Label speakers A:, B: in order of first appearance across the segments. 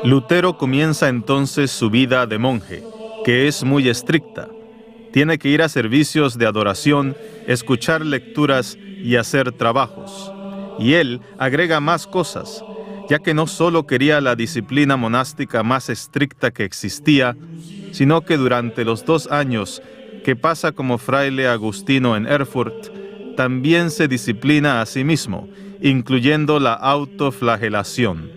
A: Lutero comienza entonces su vida de monje, que es muy estricta. Tiene que ir a servicios de adoración, escuchar lecturas y hacer trabajos. Y él agrega más cosas, ya que no solo quería la disciplina monástica más estricta que existía, sino que durante los 2 años que pasa como fraile agustino en Erfurt, también se disciplina a sí mismo, incluyendo la autoflagelación.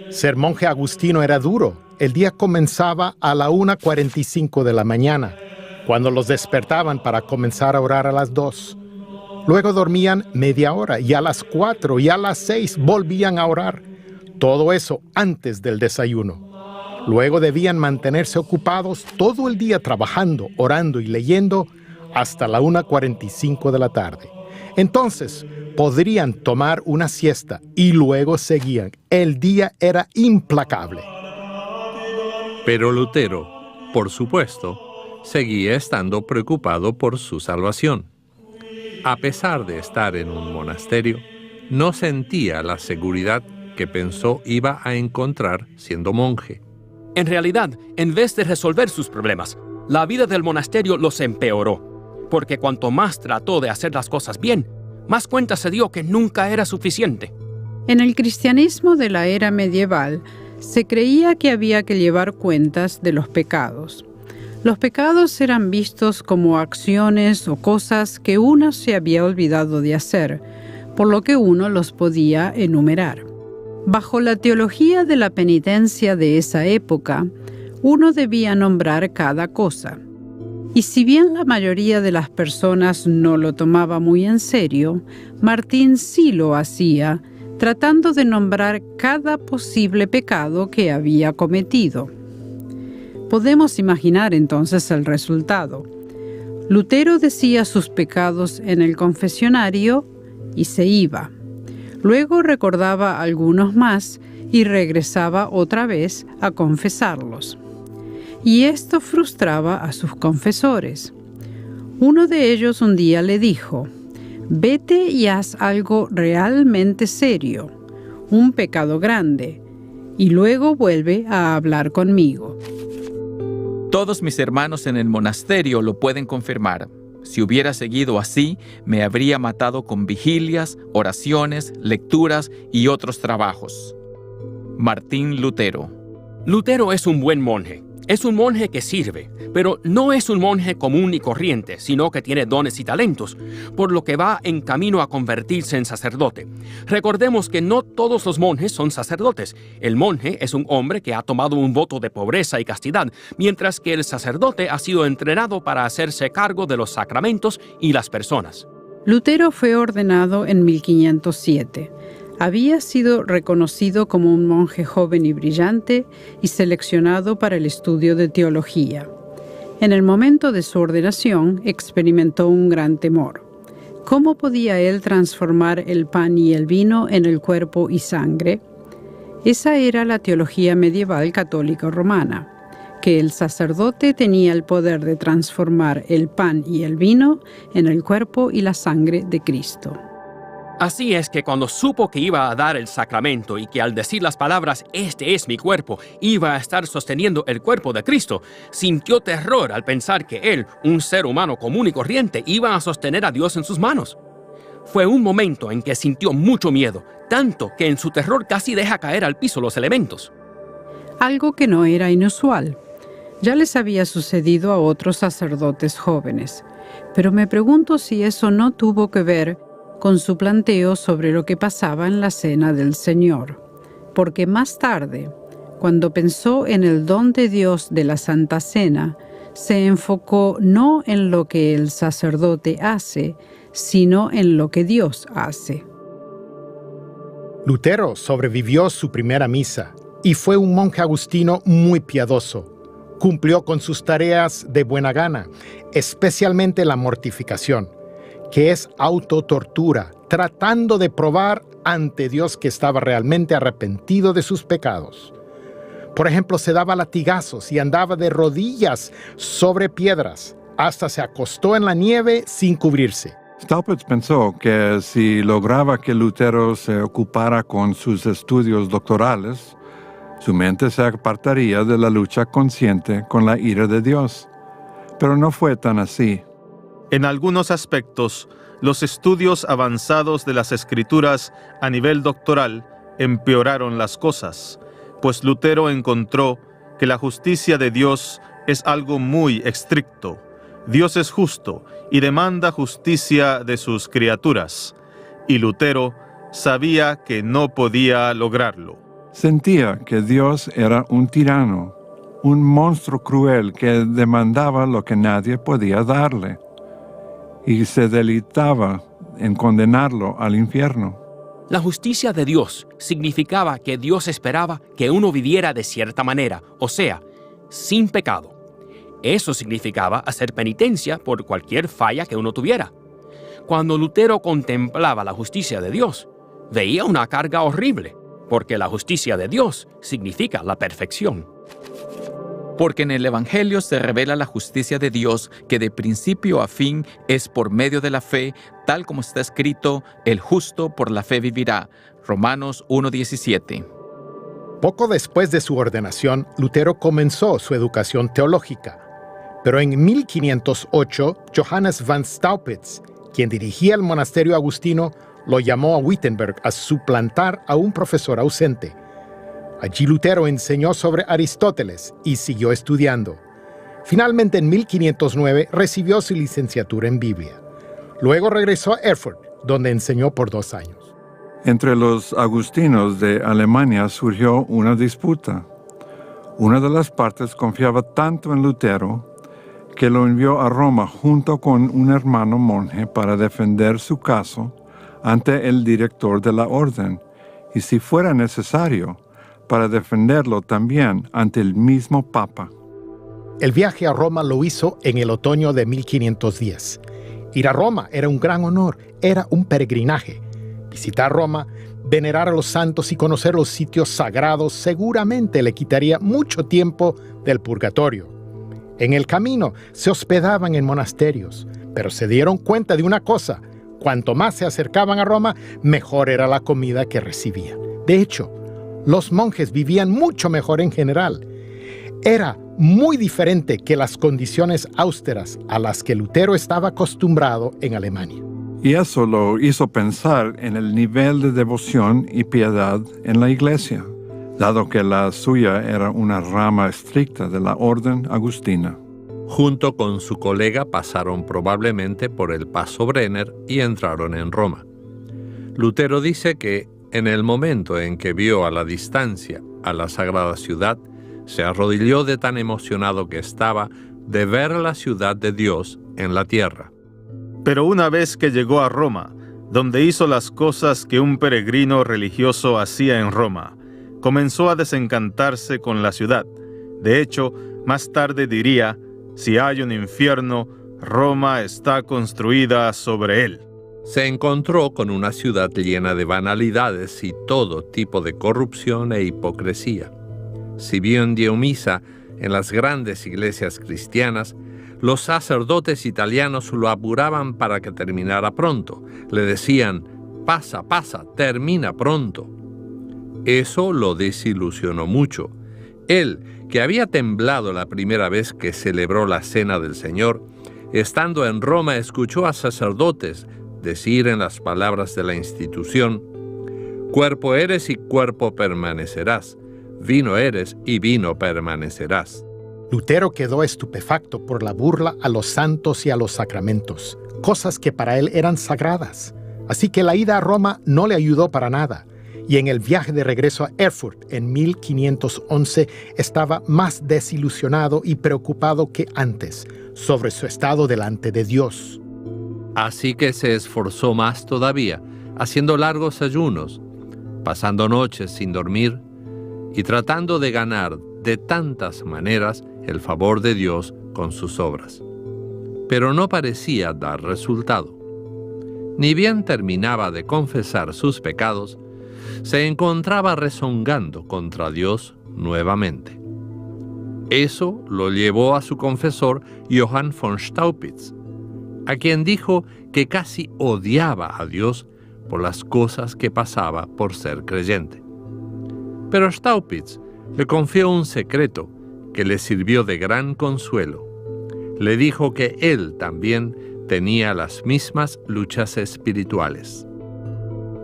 B: Ser monje agustino era duro. El día comenzaba a la 1:45 de la mañana, cuando los despertaban para comenzar a orar a las 2. Luego dormían media hora y a las 4 y a las 6 volvían a orar. Todo eso antes del desayuno. Luego debían mantenerse ocupados todo el día trabajando, orando y leyendo hasta la 1:45 de la tarde. Entonces, podrían tomar una siesta y luego seguían. El día era implacable.
C: Pero Lutero, por supuesto, seguía estando preocupado por su salvación. A pesar de estar en un monasterio, no sentía la seguridad que pensó iba a encontrar siendo monje.
D: En realidad, en vez de resolver sus problemas, la vida del monasterio los empeoró, porque cuanto más trató de hacer las cosas bien, más cuenta se dio que nunca era suficiente.
E: En el cristianismo de la era medieval, se creía que había que llevar cuentas de los pecados. Los pecados eran vistos como acciones o cosas que uno se había olvidado de hacer, por lo que uno los podía enumerar. Bajo la teología de la penitencia de esa época, uno debía nombrar cada cosa. Y si bien la mayoría de las personas no lo tomaba muy en serio, Martín sí lo hacía, tratando de nombrar cada posible pecado que había cometido. Podemos imaginar entonces el resultado. Lutero decía sus pecados en el confesionario y se iba. Luego recordaba algunos más y regresaba otra vez a confesarlos. Y esto frustraba a sus confesores. Uno de ellos un día le dijo: «Vete y haz algo realmente serio, un pecado grande, y luego vuelve a hablar conmigo».
F: Todos mis hermanos en el monasterio lo pueden confirmar. Si hubiera seguido así, me habría matado con vigilias, oraciones, lecturas y otros trabajos. Martín Lutero.
D: Lutero es un buen monje. Es un monje que sirve, pero no es un monje común y corriente, sino que tiene dones y talentos, por lo que va en camino a convertirse en sacerdote. Recordemos que no todos los monjes son sacerdotes. El monje es un hombre que ha tomado un voto de pobreza y castidad, mientras que el sacerdote ha sido entrenado para hacerse cargo de los sacramentos y las personas.
E: Lutero fue ordenado en 1507. Había sido reconocido como un monje joven y brillante y seleccionado para el estudio de teología. En el momento de su ordenación, experimentó un gran temor. ¿Cómo podía él transformar el pan y el vino en el cuerpo y sangre? Esa era la teología medieval católica romana, que el sacerdote tenía el poder de transformar el pan y el vino en el cuerpo y la sangre de Cristo.
D: Así es que cuando supo que iba a dar el sacramento y que al decir las palabras «Este es mi cuerpo», iba a estar sosteniendo el cuerpo de Cristo, sintió terror al pensar que él, un ser humano común y corriente, iba a sostener a Dios en sus manos. Fue un momento en que sintió mucho miedo, tanto que en su terror casi deja caer al piso los elementos.
E: Algo que no era inusual. Ya les había sucedido a otros sacerdotes jóvenes, pero me pregunto si eso no tuvo que ver con su planteo sobre lo que pasaba en la Cena del Señor. Porque más tarde, cuando pensó en el don de Dios de la Santa Cena, se enfocó no en lo que el sacerdote hace, sino en lo que Dios hace.
B: Lutero sobrevivió su primera misa y fue un monje agustino muy piadoso. Cumplió con sus tareas de buena gana, especialmente la mortificación, que es autotortura, tratando de probar ante Dios que estaba realmente arrepentido de sus pecados. Por ejemplo, se daba latigazos y andaba de rodillas sobre piedras, hasta se acostó en la nieve sin cubrirse.
G: Staupitz pensó que si lograba que Lutero se ocupara con sus estudios doctorales, su mente se apartaría de la lucha consciente con la ira de Dios. Pero no fue tan así.
A: En algunos aspectos, los estudios avanzados de las Escrituras a nivel doctoral empeoraron las cosas, pues Lutero encontró que la justicia de Dios es algo muy estricto. Dios es justo y demanda justicia de sus criaturas, y Lutero sabía que no podía lograrlo.
G: Sentía que Dios era un tirano, un monstruo cruel que demandaba lo que nadie podía darle, y se deleitaba en condenarlo al infierno.
D: La justicia de Dios significaba que Dios esperaba que uno viviera de cierta manera, o sea, sin pecado. Eso significaba hacer penitencia por cualquier falla que uno tuviera. Cuando Lutero contemplaba la justicia de Dios, veía una carga horrible, porque la justicia de Dios significa la perfección.
F: Porque en el Evangelio se revela la justicia de Dios, que de principio a fin es por medio de la fe, tal como está escrito, el justo por la fe vivirá. Romanos 1:17.
B: Poco después de su ordenación, Lutero comenzó su educación teológica. Pero en 1508, Johannes van Staupitz, quien dirigía el monasterio agustino, lo llamó a Wittenberg a suplantar a un profesor ausente. Allí Lutero enseñó sobre Aristóteles y siguió estudiando. Finalmente, en 1509, recibió su licenciatura en Biblia. Luego regresó a Erfurt, donde enseñó por 2 años.
G: Entre los agustinos de Alemania surgió una disputa. Una de las partes confiaba tanto en Lutero que lo envió a Roma junto con un hermano monje para defender su caso ante el director de la orden, y si fuera necesario, para defenderlo también ante el mismo Papa.
B: El viaje a Roma lo hizo en el otoño de 1510. Ir a Roma era un gran honor, era un peregrinaje. Visitar Roma, venerar a los santos y conocer los sitios sagrados seguramente le quitaría mucho tiempo del purgatorio. En el camino se hospedaban en monasterios, pero se dieron cuenta de una cosa: cuanto más se acercaban a Roma, mejor era la comida que recibían. De hecho, los monjes vivían mucho mejor en general. Era muy diferente que las condiciones austeras a las que Lutero estaba acostumbrado en Alemania.
G: Y eso lo hizo pensar en el nivel de devoción y piedad en la iglesia, dado que la suya era una rama estricta de la orden agustina.
C: Junto con su colega pasaron probablemente por el Paso Brenner y entraron en Roma. Lutero dice que en el momento en que vio a la distancia a la Sagrada Ciudad, se arrodilló de tan emocionado que estaba de ver la ciudad de Dios en la tierra.
A: Pero una vez que llegó a Roma, donde hizo las cosas que un peregrino religioso hacía en Roma, comenzó a desencantarse con la ciudad. De hecho, más tarde diría: si hay un infierno, Roma está construida sobre él.
C: Se encontró con una ciudad llena de banalidades y todo tipo de corrupción e hipocresía. Si bien dio misa en las grandes iglesias cristianas, los sacerdotes italianos lo apuraban para que terminara pronto. Le decían: pasa, pasa, termina pronto. Eso lo desilusionó mucho. Él, que había temblado la primera vez que celebró la Cena del Señor, estando en Roma, escuchó a sacerdotes decir en las palabras de la institución: cuerpo eres y cuerpo permanecerás, vino eres y vino permanecerás.
B: Lutero quedó estupefacto por la burla a los santos y a los sacramentos, cosas que para él eran sagradas. Así que la ida a Roma no le ayudó para nada, y en el viaje de regreso a Erfurt en 1511 estaba más desilusionado y preocupado que antes sobre su estado delante de Dios.
C: Así que se esforzó más todavía, haciendo largos ayunos, pasando noches sin dormir y tratando de ganar de tantas maneras el favor de Dios con sus obras. Pero no parecía dar resultado. Ni bien terminaba de confesar sus pecados, se encontraba rezongando contra Dios nuevamente. Eso lo llevó a su confesor Johann von Staupitz. a quien dijo que casi odiaba a Dios por las cosas que pasaba por ser creyente. Pero Staupitz le confió un secreto que le sirvió de gran consuelo. Le dijo que él también tenía las mismas luchas espirituales.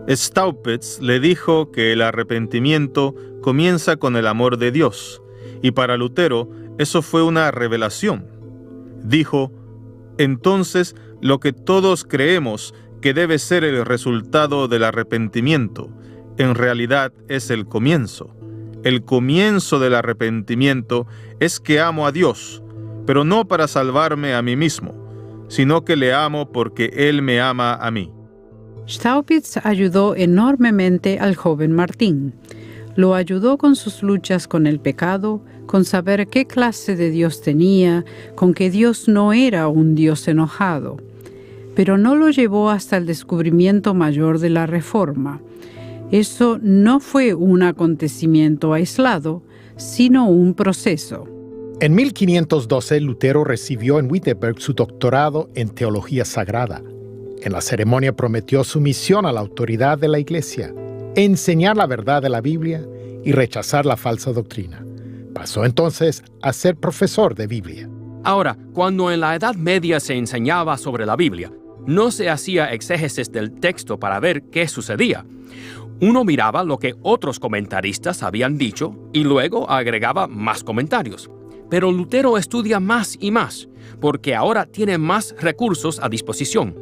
A: Staupitz le dijo que el arrepentimiento comienza con el amor de Dios, y para Lutero eso fue una revelación. Dijo: entonces lo que todos creemos que debe ser el resultado del arrepentimiento, en realidad es el comienzo. El comienzo del arrepentimiento es que amo a Dios, pero no para salvarme a mí mismo, sino que le amo porque Él me ama a mí.
E: Staupitz ayudó enormemente al joven Martín. Lo ayudó con sus luchas con el pecado, con saber qué clase de Dios tenía, con que Dios no era un Dios enojado. Pero no lo llevó hasta el descubrimiento mayor de la Reforma. Eso no fue un acontecimiento aislado, sino un proceso.
B: En 1512, Lutero recibió en Wittenberg su doctorado en teología sagrada. En la ceremonia prometió sumisión a la autoridad de la Iglesia, enseñar la verdad de la Biblia y rechazar la falsa doctrina. Pasó entonces a ser profesor de Biblia.
D: Ahora, cuando en la Edad Media se enseñaba sobre la Biblia, no se hacía exégesis del texto para ver qué sucedía. Uno miraba lo que otros comentaristas habían dicho y luego agregaba más comentarios. Pero Lutero estudia más y más, porque ahora tiene más recursos a disposición.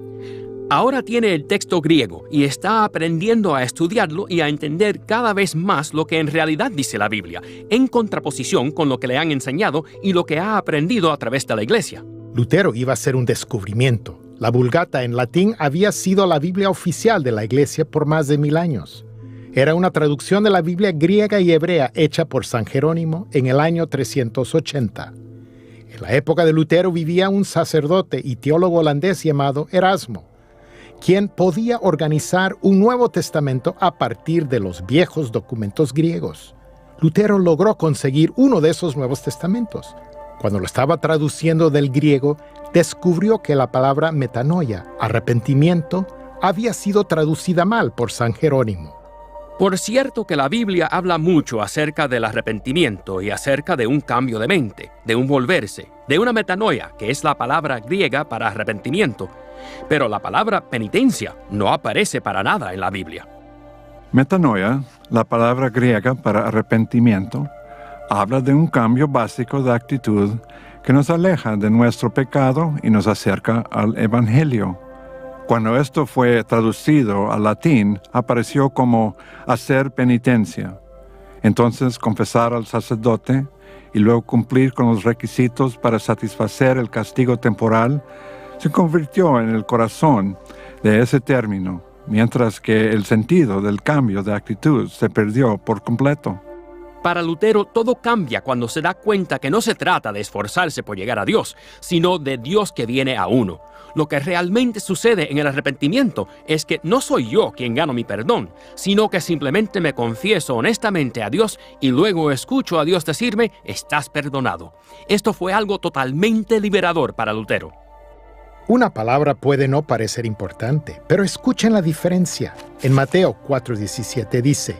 D: Ahora tiene el texto griego y está aprendiendo a estudiarlo y a entender cada vez más lo que en realidad dice la Biblia, en contraposición con lo que le han enseñado y lo que ha aprendido a través de la Iglesia.
B: Lutero iba a hacer un descubrimiento. La Vulgata en latín había sido la Biblia oficial de la Iglesia por más de 1000 años. Era una traducción de la Biblia griega y hebrea hecha por San Jerónimo en el año 380. En la época de Lutero vivía un sacerdote y teólogo holandés llamado Erasmo, quien podía organizar un Nuevo Testamento a partir de los viejos documentos griegos. Lutero logró conseguir uno de esos Nuevos Testamentos. Cuando lo estaba traduciendo del griego, descubrió que la palabra metanoia, arrepentimiento, había sido traducida mal por San Jerónimo.
D: Por cierto que la Biblia habla mucho acerca del arrepentimiento y acerca de un cambio de mente, de un volverse, de una metanoia, que es la palabra griega para arrepentimiento. Pero la palabra penitencia no aparece para nada en la Biblia.
G: Metanoia, la palabra griega para arrepentimiento, habla de un cambio básico de actitud que nos aleja de nuestro pecado y nos acerca al Evangelio. Cuando esto fue traducido al latín, apareció como hacer penitencia. Entonces, confesar al sacerdote y luego cumplir con los requisitos para satisfacer el castigo temporal se convirtió en el corazón de ese término, mientras que el sentido del cambio de actitud se perdió por completo.
D: Para Lutero, todo cambia cuando se da cuenta que no se trata de esforzarse por llegar a Dios, sino de Dios que viene a uno. Lo que realmente sucede en el arrepentimiento es que no soy yo quien gano mi perdón, sino que simplemente me confieso honestamente a Dios y luego escucho a Dios decirme, estás perdonado. Esto fue algo totalmente liberador para Lutero.
B: Una palabra puede no parecer importante, pero escuchen la diferencia. En Mateo 4:17 dice: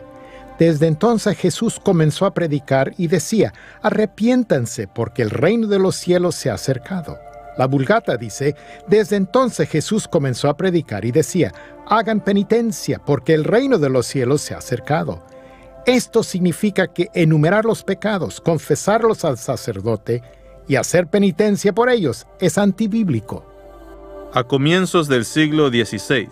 B: desde entonces Jesús comenzó a predicar y decía, arrepiéntanse porque el reino de los cielos se ha acercado. La Vulgata dice, desde entonces Jesús comenzó a predicar y decía, hagan penitencia porque el reino de los cielos se ha acercado. Esto significa que enumerar los pecados, confesarlos al sacerdote y hacer penitencia por ellos es antibíblico.
A: A comienzos del siglo XVI,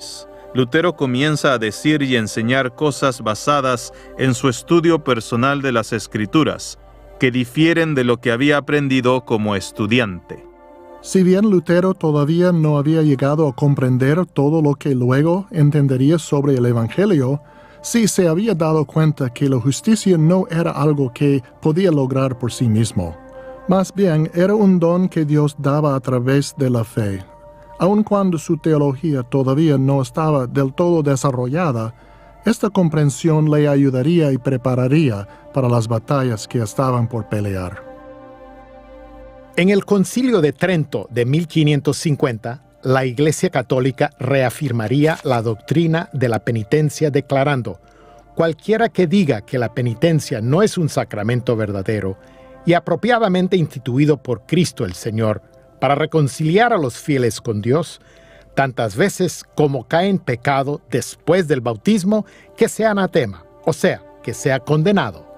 A: Lutero comienza a decir y enseñar cosas basadas en su estudio personal de las Escrituras, que difieren de lo que había aprendido como estudiante.
H: Si bien Lutero todavía no había llegado a comprender todo lo que luego entendería sobre el Evangelio, sí se había dado cuenta que la justicia no era algo que podía lograr por sí mismo. Más bien, era un don que Dios daba a través de la fe. Aun cuando su teología todavía no estaba del todo desarrollada, esta comprensión le ayudaría y prepararía para las batallas que estaban por pelear.
B: En el Concilio de Trento de 1550, la Iglesia Católica reafirmaría la doctrina de la penitencia declarando: cualquiera que diga que la penitencia no es un sacramento verdadero y apropiadamente instituido por Cristo el Señor para reconciliar a los fieles con Dios, tantas veces como cae en pecado después del bautismo, que sea anatema, o sea, que sea condenado.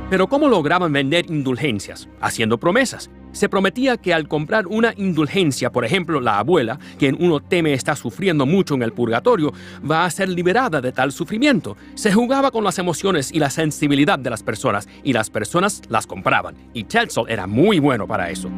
D: Pero ¿cómo lograban vender indulgencias? Haciendo promesas. Se prometía que al comprar una indulgencia, por ejemplo, la abuela, quien uno teme está sufriendo mucho en el purgatorio, va a ser liberada de tal sufrimiento. Se jugaba con las emociones y la sensibilidad de las personas, y las personas las compraban. Y Tetzel era muy bueno para eso.